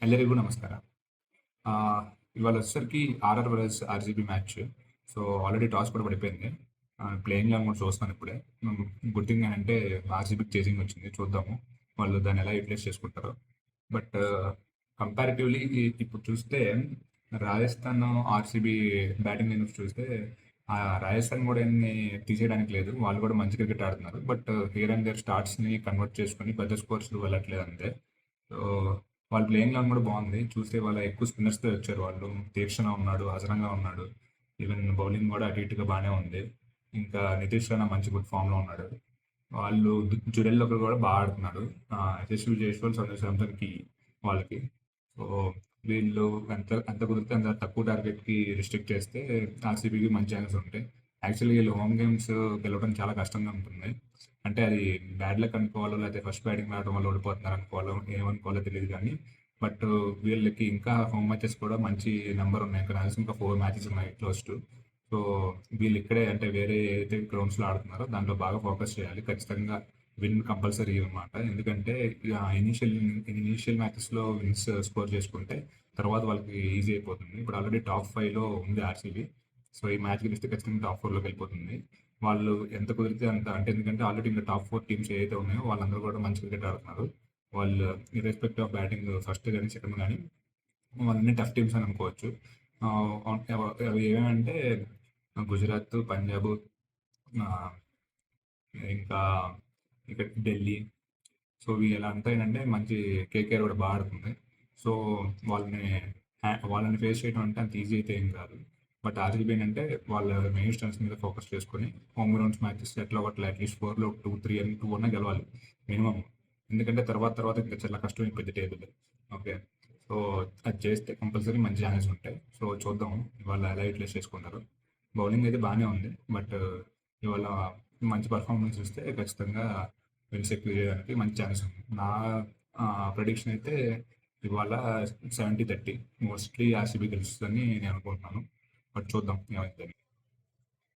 ಎಲ್ಲರಿಗೂ ನಮಸ್ಕಾರ. ఆహ్, ఇవాళ వచ్చేసరికి RR versus RCB match. So, already toss కూడా పడిపోయింది. ప్లేయింగ్ లెవెన్ కూడా చూస్తున్నాను ఇప్పుడే. గుడ్ థింగ్ ఏంటంటే ఆర్‌సీబీకి చేసింగ్ వచ్చింది. చూద్దాము వాళ్ళు దాన్ని ఎలా యూటిలైజ్ చేసుకుంటారో. బట్ కంపారిటివ్‌లీ ఇప్పుడు చూస్తే రాజస్థాన్, ఆర్‌సీబీ బ్యాటింగ్ లైనప్ చూస్తే రాజస్థాన్ కూడా ఏమి తీసేయడానికి లేదు. వాళ్ళు కూడా మంచి క్రికెట్ ఆడుతున్నారు. బట్ హియర్ అండ్ దేర్ స్టార్ట్స్‌ని కన్వర్ట్ చేసుకొని పెద్ద స్కోర్స్ వెళ్ళట్లేదు అంతే. సో, వాళ్ళ ప్లేయింగ్ లెవెన్ కూడా బాగుంది. చూస్తే వాళ్ళ ఎక్కువ స్పిన్నర్స్‌తో వచ్చారు వాళ్ళు. తీక్షణ ఉన్నాడు, అజరంగా ఉన్నాడు. ఈవెన్ బౌలింగ్ కూడా అటు ఇటుగా బాగానే ఉంది. ఇంకా నితీష్ రాణా మంచి గుడ్ ఫామ్‌లో ఉన్నాడు. వాళ్ళు జుడెల్ ఒకరు కూడా బాగా ఆడుతున్నాడు. యశస్వి జైస్వాల్, సంజు శాంసన్‌కి వాళ్ళకి. సో, వీళ్ళు ఎంత ఎంత కుదిరితే అంత తక్కువ టార్గెట్‌కి రిస్ట్రిక్ట్ చేస్తే ఆర్‌సీబీకి మంచి ఛాన్సెస్ ఉంటాయి. యాక్చువల్లీ వీళ్ళు హోమ్ గేమ్స్ గెలవడం చాలా కష్టంగా ఉంటుంది. అంటే అది బ్యాడ్ లక్ అనుకోవాలో, లేకపోతే ఫస్ట్ బ్యాటింగ్ రావడం వల్ల ఓడిపోతున్నారు అనుకోవాలో, ఏమనుకోవాలో తెలీదు కానీ, బట్ వీళ్ళకి ఇంకా హోమ్ మ్యాచెస్ కూడా మంచి నెంబర్ ఉన్నాయి. ఇక్కడ ఇంకా 4 మ్యాచెస్ ఉన్నాయి క్లోజ్ టు. సో, వీళ్ళు ఇక్కడే అంటే వేరే ఏదైతే గ్రౌండ్స్‌లో ఆడుతున్నారో దాంట్లో బాగా ఫోకస్ చేయాలి. ఖచ్చితంగా విన్ కంపల్సరీ అనమాట. ఎందుకంటే ఇనీషియల్ మ్యాచెస్‌లో విన్స్ స్కోర్ చేసుకుంటే తర్వాత వాళ్ళకి ఈజీ అయిపోతుంది. ఇప్పుడు ఆల్రెడీ టాప్ 5లో ఉంది ఆర్‌సీబీ. సో, ఈ మ్యాచ్ గెలిస్తే ఖచ్చితంగా టాప్ 4లోకి వెళ్ళిపోతుంది. వాళ్ళు ఎంత కుదిరితే అంత అంటే ఎందుకంటే ఆల్రెడీ ఇంకా టాప్ 4 టీమ్స్ ఏవైతే ఉన్నాయో వాళ్ళందరూ కూడా మంచి క్రికెట్ ఆడుతున్నారు. వాళ్ళు ఇర్రెస్పెక్టివ్ ఆఫ్ బ్యాటింగ్ ఫస్ట్ గానీ, సెకండ్ గానీ వాళ్ళన్నీ టఫ్ టీమ్స్ అని అనుకోవచ్చు. అవి ఏవేవంటే గుజరాత్, పంజాబ్, ఆహ్, ఇంకా ఇక్కడ ఢిల్లీ. సో, వీళ్ళంతా ఏంటంటే మంచి కేకేఆర్ కూడా బాగా ఆడుతుంది. సో, వాళ్ళని వాళ్ళని ఫేస్ చేయడం అంటే అంత ఈజీ అయితే ఏం కాదు. బట్ ఆర్‌సీబీ ఏంటంటే వాళ్ళ మెయిన్ స్ట్రెంగ్త్స్ మీద ఫోకస్ చేసుకొని హోమ్ గ్రౌండ్స్ మ్యాచెస్ ఎట్లా ఒకట్లా అట్లీస్ట్ 4లో 2, 3 అని 2 అన్నా గెలవాలి మినిమమ్. ఎందుకంటే తర్వాత ఇంకా చాలా కష్టం అయిపోద్ది టేబుల్. ఓకే. సో, అది చేస్తే కంపల్సరీ మంచి ఛాన్సెస్ ఉంటాయి. సో, చూద్దాం ఇవాళ ఎలా యూటిలైజ్ చేసుకుంటారో. బౌలింగ్ అయితే బాగానే ఉంది. బట్ ఇవాళ మంచి పర్ఫార్మెన్స్ ఇస్తే ఖచ్చితంగా విన్స్ ఎక్కువ చేయడానికి మంచి ఛాన్స్ ఉంది. నా ప్రెడిక్షన్ అయితే ఇవాళ 70-30 మోస్ట్లీ ఆర్‌సీబీ గెలుస్తుందని నేను అనుకుంటున్నాను. బట్ చూద్దాం ఏమైద్దని.